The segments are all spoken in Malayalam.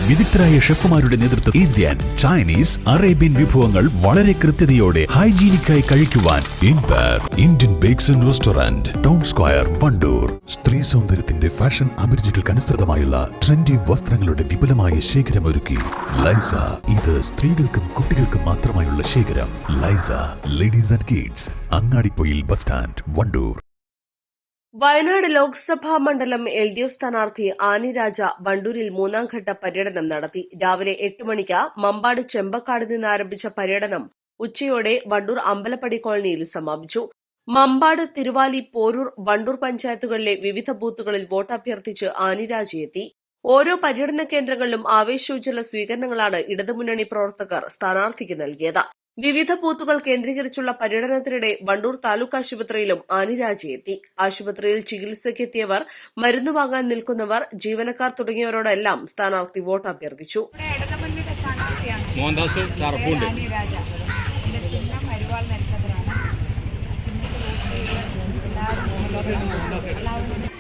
വിദഗ്ധരായ ഷെഫുമാരുടെ നേതൃത്വത്തിൽ ഇന്ത്യൻ, ചൈനീസ്, അറേബ്യൻ വിഭവങ്ങൾ വളരെ കൃത്യതയോടെ ഹൈജീനിക്കായി കഴിക്കുവാൻ Indian bakes and restaurant, town square, Wandoor. സ്ത്രീ സൗന്ദര്യത്തിന്റെ ഫാഷൻ അഭിരുചികൾക്കനുസൃതമായുള്ള ട്രെൻഡി വസ്ത്രങ്ങളുടെ വിപുലമായ ശേഖരമൊരുക്കി ലൈസ. ഇത് സ്ത്രീകൾക്കും കുട്ടികൾക്കും മാത്രമായുള്ള ശേഖരം. ലൈസ ladies and kids, Angadipoyil bus stand, Wandoor. Wayanad Lok Sabha മണ്ഡലം LDF സ്ഥാനാർത്ഥി ആനി രാജ വണ്ടൂരിൽ മൂന്നാംഘട്ട പര്യടനം നടത്തി. രാവിലെ 8 മണിക്ക് മമ്പാട് ചെമ്പക്കാട് നിന്ന് ആരംഭിച്ച പര്യടനം ഉച്ചയോടെ വണ്ടൂർ അമ്പലപ്പടി കോളനിയിൽ സമാപിച്ചു. മമ്പാട്, തിരുവാലി, പോരൂർ, വണ്ടൂർ പഞ്ചായത്തുകളിലെ വിവിധ ബൂത്തുകളിൽ വോട്ടഭ്യർത്ഥിച്ച് ആനി രാജ എത്തി. ഓരോ പര്യടന കേന്ദ്രങ്ങളിലും ആവേശോജ്വല സ്വീകരണങ്ങളാണ് ഇടതുമുന്നണി പ്രവർത്തകർ സ്ഥാനാർത്ഥിക്ക് നൽകിയത്. വിവിധ ബൂത്തുകൾ കേന്ദ്രീകരിച്ചുള്ള പര്യടനത്തിനിടെ വണ്ടൂർ താലൂക്ക് ആശുപത്രിയിലും ആനി രാജ എത്തി. ആശുപത്രിയിൽ ചികിത്സയ്ക്കെത്തിയവർ, മരുന്ന് വാങ്ങാൻ നിൽക്കുന്നവർ, ജീവനക്കാർ തുടങ്ങിയവരോടെല്ലാം സ്ഥാനാർത്ഥി വോട്ട് അഭ്യർത്ഥിച്ചു.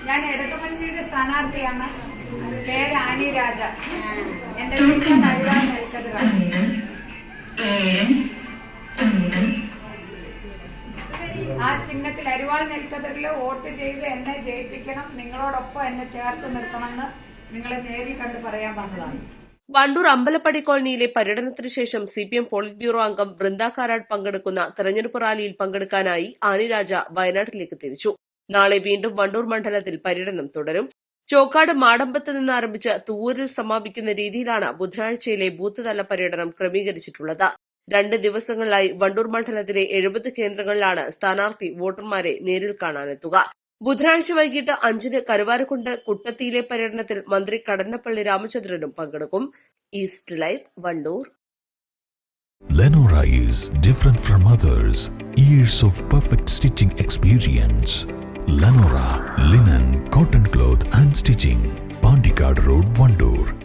ഞാൻ ഇടതുമുന്നണിയുടെ സ്ഥാനാർത്ഥിയാണ്. പേര് ആനി രാജ. എന്റെ ചിഹ്നം അരിവാൾ നെൽക്കതിരാണ്. ആ ചിഹ്നത്തിൽ അരിവാൾ നെൽക്കതിരിൽ വോട്ട് ചെയ്ത് എന്നെ ജയിപ്പിക്കണം, നിങ്ങളോടൊപ്പം എന്നെ ചേർത്ത് നിർത്തണമെന്ന് നിങ്ങളെ നേരിൽ കണ്ട് പറയാൻ വന്നതാണ്. വണ്ടൂർ അമ്പലപ്പടി കോളനിയിലെ പര്യടനത്തിന് ശേഷം CPM പോളിറ്റ് ബ്യൂറോ അംഗം ബൃന്ദ കാരാട്ട് പങ്കെടുക്കുന്ന തെരഞ്ഞെടുപ്പ് റാലിയിൽ പങ്കെടുക്കാനായി ആനി രാജ വയനാട്ടിലേക്ക് തിരിച്ചു. നാളെ വീണ്ടും വണ്ടൂർ മണ്ഡലത്തിൽ പര്യടനം തുടരും. ചോക്കാട് മാടമ്പത്ത് നിന്ന് ആരംഭിച്ച് തൂവൂരിൽ സമാപിക്കുന്ന രീതിയിലാണ് ബുധനാഴ്ചയിലെ ബൂത്ത് തല പര്യടനം ക്രമീകരിച്ചിട്ടുള്ളത്. 2 ദിവസങ്ങളിലായി വണ്ടൂർ മണ്ഡലത്തിലെ 70 കേന്ദ്രങ്ങളിലാണ് സ്ഥാനാർത്ഥി വോട്ടർമാരെ നേരിൽ കാണാനെത്തുക. ബുധനാഴ്ച വൈകിട്ട് 5-ന് കരുവാരക്കുണ്ട് കുട്ടത്തിയിലെ പര്യടനത്തിൽ മന്ത്രി കടന്നപ്പള്ളി രാമചന്ദ്രനും പങ്കെടുക്കും. East live, Wandoor. Lenora is different from others. Years of perfect stitching experience. Lenora linen, cotton